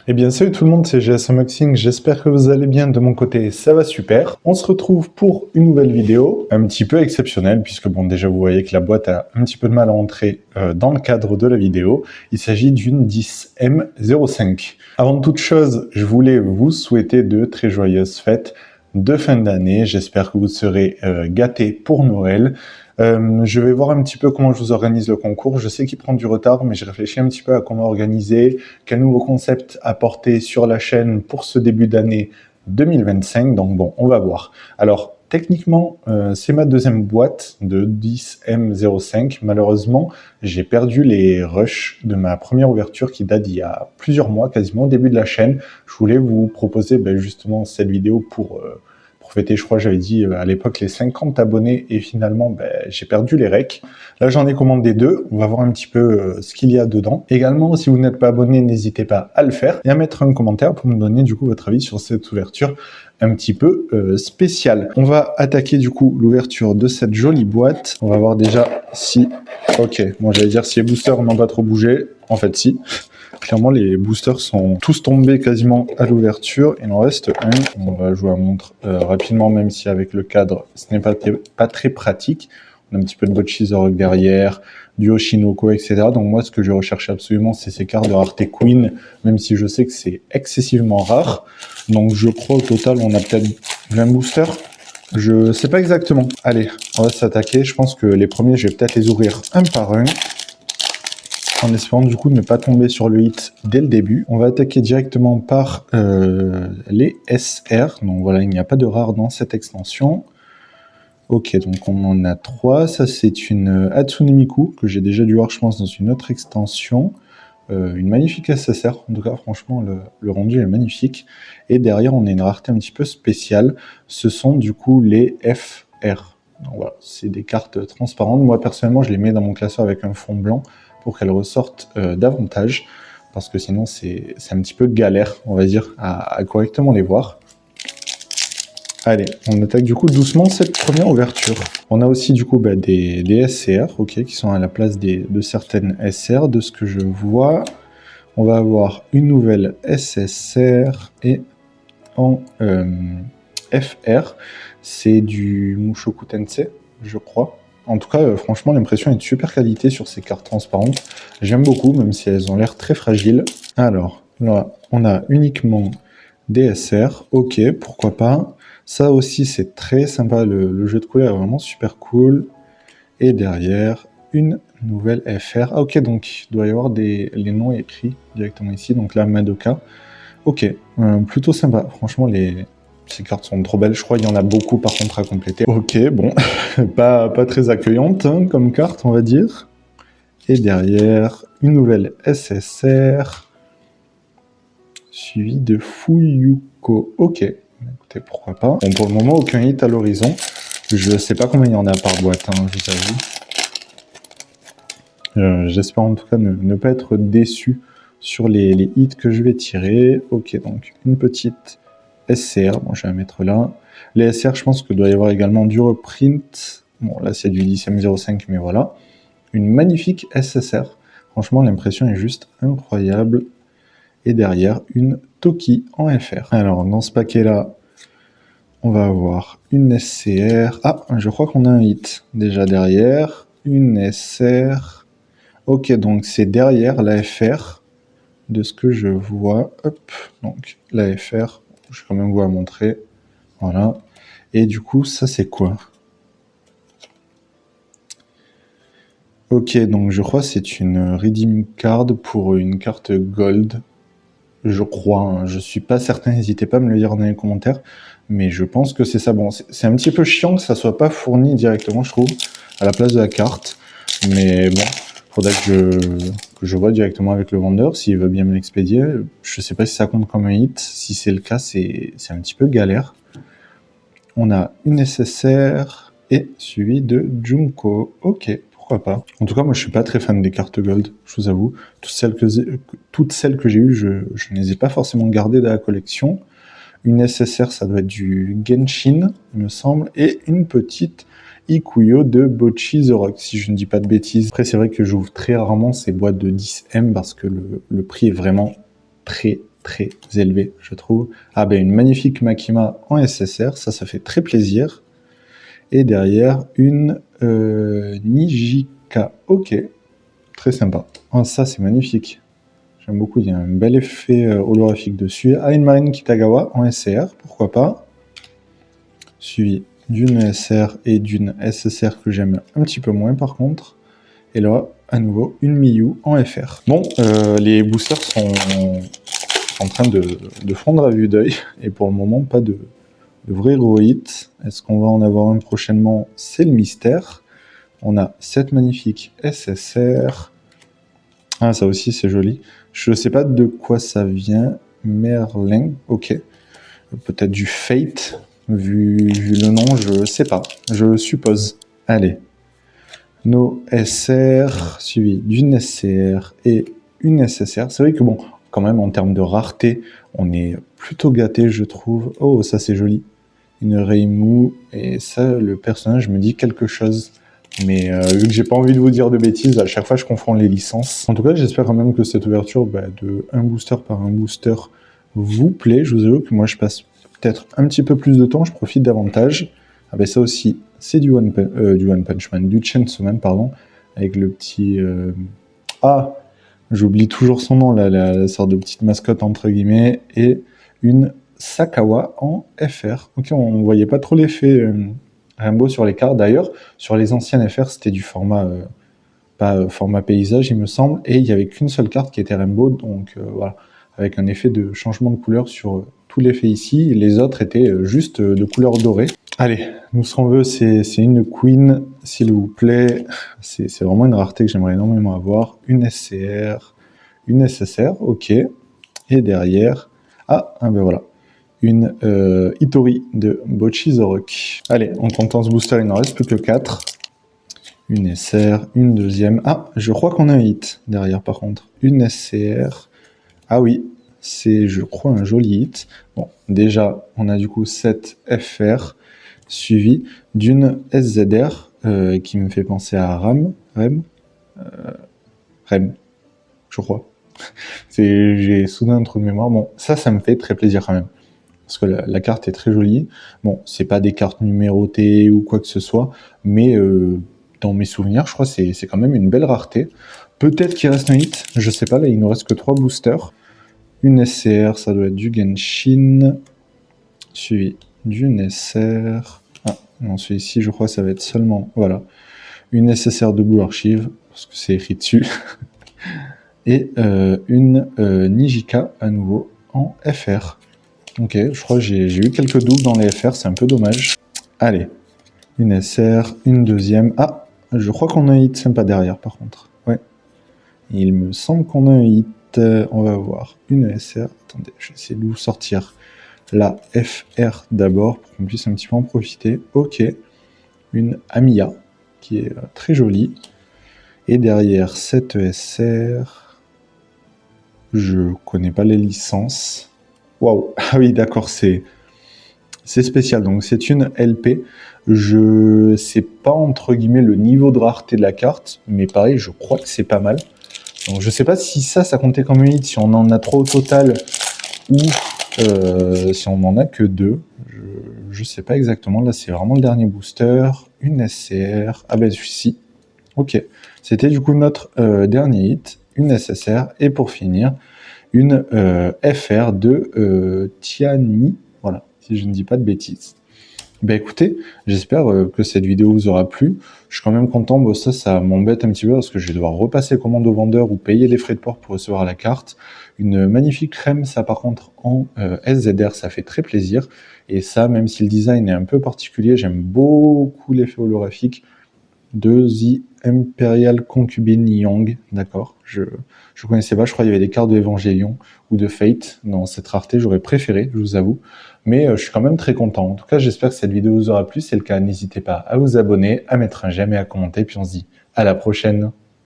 Eh bien salut tout le monde, c'est GS Unboxing, j'espère que vous allez bien, de mon côté ça va super. On se retrouve pour une nouvelle vidéo, un petit peu exceptionnelle, puisque bon déjà vous voyez que la boîte a un petit peu de mal à entrer dans le cadre de la vidéo. Il s'agit d'une 10M05. Avant de toute chose, je voulais vous souhaiter de très joyeuses fêtes de fin d'année, j'espère que vous serez gâtés pour Noël. Je vais voir un petit peu comment je vous organise le concours. Je sais qu'il prend du retard, mais j'ai réfléchi un petit peu à comment organiser, quel nouveau concept apporter sur la chaîne pour ce début d'année 2025. Donc bon, on va voir. Alors, techniquement, c'est ma deuxième boîte de 10M05. Malheureusement, j'ai perdu les rushs de ma première ouverture qui date d'il y a plusieurs mois, quasiment au début de la chaîne. Je voulais vous proposer justement cette vidéo pour fêter, je crois, j'avais dit à l'époque les 50 abonnés et finalement j'ai perdu les recs. Là j'en ai commandé 2, on va voir un petit peu ce qu'il y a dedans. Également, si vous n'êtes pas abonné, n'hésitez pas à le faire et à mettre un commentaire pour me donner du coup votre avis sur cette ouverture un petit peu spéciale. On va attaquer du coup l'ouverture de cette jolie boîte. On va voir déjà si... Ok, bon j'allais dire si les boosters n'ont pas trop bougé, en fait si. Clairement, les boosters sont tous tombés quasiment à l'ouverture. Il en reste un. On va jouer à montre rapidement, même si avec le cadre, ce n'est pas très pratique. On a un petit peu de Bochisorock derrière, du Oshinoko, etc. Donc moi, ce que je recherche absolument, c'est ces cartes de rareté Queen, même si je sais que c'est excessivement rare. Donc je crois au total, on a peut-être 20 boosters. Je sais pas exactement. Allez, on va s'attaquer. Je pense que les premiers, je vais peut-être les ouvrir un par un, en espérant du coup ne pas tomber sur le hit dès le début. On va attaquer directement par les SR. Donc voilà, il n'y a pas de rare dans cette extension. Ok, donc on en a 3. Ça, c'est une Hatsune Miku, que j'ai déjà dû voir, je pense, dans une autre extension. Une magnifique SSR. En tout cas, franchement, le rendu est magnifique. Et derrière, on a une rareté un petit peu spéciale. Ce sont du coup les FR. Donc voilà, c'est des cartes transparentes. Moi, personnellement, je les mets dans mon classeur avec un fond blanc pour qu'elles ressortent davantage, parce que sinon c'est un petit peu galère, on va dire, à correctement les voir. Allez, on attaque du coup doucement cette première ouverture. On a aussi du coup des SCR, ok, qui sont à la place de certaines SR, de ce que je vois. On va avoir une nouvelle SSR et en FR, c'est du Mushoku Tensei, je crois. En tout cas, franchement, l'impression est de super qualité sur ces cartes transparentes. J'aime beaucoup, même si elles ont l'air très fragiles. Alors, là, on a uniquement des SR. Ok, pourquoi pas. Ça aussi, c'est très sympa. Le jeu de couleurs est vraiment super cool. Et derrière, une nouvelle FR. Ah, ok, donc il doit y avoir les noms écrits directement ici. Donc là, Madoka. Ok, plutôt sympa. Franchement, ces cartes sont trop belles. Je crois qu'il y en a beaucoup par contre à compléter. Ok, bon, pas très accueillante hein, comme carte, on va dire. Et derrière, une nouvelle SSR, suivie de Fuyuko. Ok, écoutez, pourquoi pas. Bon, pour le moment, aucun hit à l'horizon. Je sais pas combien il y en a par boîte, hein, je vous avoue. J'espère en tout cas ne pas être déçu sur les hits que je vais tirer. Ok, donc une petite SCR, bon je vais la mettre là. Les SR, je pense qu'il doit y avoir également du reprint. Bon là c'est du 10M05, mais voilà. Une magnifique SSR. Franchement l'impression est juste incroyable. Et derrière une Toki en FR. Alors dans ce paquet là, on va avoir une SCR. Ah, je crois qu'on a un hit déjà derrière. Une SR. Ok, donc c'est derrière la FR, de ce que je vois. Hop, donc la FR, je vais quand même vous la montrer. Voilà. Et du coup, ça c'est quoi? Ok, donc je crois que c'est une redeem card pour une carte gold. Je crois, hein. Je suis pas certain, n'hésitez pas à me le dire dans les commentaires. Mais je pense que c'est ça. Bon, c'est un petit peu chiant que ça soit pas fourni directement, je trouve, à la place de la carte. Mais bon, faudrait que je vois directement avec le vendeur s'il veut bien me l'expédier. Je sais pas si ça compte comme un hit. Si c'est le cas, c'est un petit peu galère. On a une SSR et suivi de Junko. Ok, pourquoi pas. En tout cas, moi je suis pas très fan des cartes gold, je vous avoue. Toutes celles que j'ai eues, je ne les ai pas forcément gardées dans la collection. Une SSR, ça doit être du Genshin, il me semble, et une petite Ikuyo de Bochisorock, si je ne dis pas de bêtises. Après, c'est vrai que j'ouvre très rarement ces boîtes de 10M parce que le prix est vraiment très très élevé, je trouve. Ah ben, une magnifique Makima en SSR, ça fait très plaisir. Et derrière, une Nijika, ok, très sympa. Oh, ça, c'est magnifique. J'aime beaucoup, il y a un bel effet holographique dessus. Ah, une Marine Kitagawa en SCR, pourquoi pas. Suivi d'une SR et d'une SSR que j'aime un petit peu moins par contre. Et là, à nouveau, une Miyu en FR. Bon, les boosters sont en train de fondre à vue d'œil. Et pour le moment, pas de vrai gros hit. Est-ce qu'on va en avoir un prochainement? C'est le mystère. On a cette magnifique SSR. Ah, ça aussi, c'est joli. Je sais pas de quoi ça vient. Merlin, ok. Peut-être du Fate. Vu le nom, je sais pas. Je suppose. Allez. Nos SR, suivi d'une SCR et une SSR. C'est vrai que bon, quand même, en termes de rareté, on est plutôt gâté, je trouve. Oh, ça, c'est joli. Une Reimu. Et ça, le personnage me dit quelque chose. Mais vu que j'ai pas envie de vous dire de bêtises, à chaque fois je confonds les licences. En tout cas, j'espère quand même que cette ouverture de un booster par un booster vous plaît. Je vous avoue que moi je passe peut-être un petit peu plus de temps, je profite davantage. Ah ben ça aussi, c'est du One Punch Man, du Chainsaw Man, pardon, avec le petit... Ah, j'oublie toujours son nom, là, la sorte de petite mascotte entre guillemets, et une Sakawa en FR. Ok, on voyait pas trop l'effet... Rainbow sur les cartes. D'ailleurs, sur les anciennes FR, c'était du format, pas format paysage, il me semble, et il n'y avait qu'une seule carte qui était Rainbow, donc voilà, avec un effet de changement de couleur sur tout l'effet ici. Les autres étaient juste de couleur dorée. Allez, nous ce qu'on veut, c'est une Queen, s'il vous plaît. C'est vraiment une rareté que j'aimerais énormément avoir. Une SCR, une SSR, ok. Et derrière, ah ben voilà. Une Itori de Bochizorok. Allez, en comptant ce booster, il n'en reste plus que 4. Une SR, une deuxième. Ah, je crois qu'on a un hit derrière par contre. Une SCR. Ah oui, c'est je crois un joli hit. Bon, déjà, on a du coup cette FR suivi d'une SZR qui me fait penser à Rem, je crois. J'ai soudain un trou de mémoire. Bon, ça me fait très plaisir quand même. Parce que la carte est très jolie. Bon, c'est pas des cartes numérotées ou quoi que ce soit, mais dans mes souvenirs, je crois que c'est quand même une belle rareté. Peut-être qu'il reste un hit, je sais pas, là il nous reste que 3 boosters. Une SCR, ça doit être du Genshin, suivi d'une SR. Ah, non, celui-ci, je crois que ça va être seulement, voilà, une SSR de Blue Archive, parce que c'est écrit dessus. Et une Nijika, à nouveau, en FR. Ok, je crois que j'ai eu quelques doubles dans les FR, c'est un peu dommage. Allez, une SR, une deuxième. Ah, je crois qu'on a un hit sympa derrière par contre. Ouais, il me semble qu'on a un hit. On va voir. Une SR. Attendez, je vais essayer de vous sortir la FR d'abord pour qu'on puisse un petit peu en profiter. Ok, une Amiya qui est très jolie. Et derrière cette SR, je connais pas les licences. Waouh, ah oui, d'accord, c'est spécial. Donc, c'est une LP. Je sais pas, entre guillemets, le niveau de rareté de la carte, mais pareil, je crois que c'est pas mal. Donc, je sais pas si ça comptait comme une hit, si on en a 3 au total, ou si on en a que 2. Je sais pas exactement. Là, c'est vraiment le dernier booster. Une SCR. Ah ben, celui-ci. Ok. C'était du coup notre dernier hit. Une SSR. Et pour finir, une FR de Tiani, voilà, si je ne dis pas de bêtises. Ben écoutez, j'espère que cette vidéo vous aura plu. Je suis quand même content, bon, ça m'embête un petit peu parce que je vais devoir repasser commande au vendeur ou payer les frais de port pour recevoir la carte. Une magnifique crème, ça par contre en SZR, ça fait très plaisir. Et ça, même si le design est un peu particulier, j'aime beaucoup l'effet holographique de The Imperial Concubine Young, d'accord, je connaissais pas, je crois qu'il y avait des cartes de Evangelion ou de Fate dans cette rareté, j'aurais préféré, je vous avoue, mais je suis quand même très content. En tout cas, j'espère que cette vidéo vous aura plu, si c'est le cas, n'hésitez pas à vous abonner, à mettre un j'aime et à commenter, puis on se dit à la prochaine.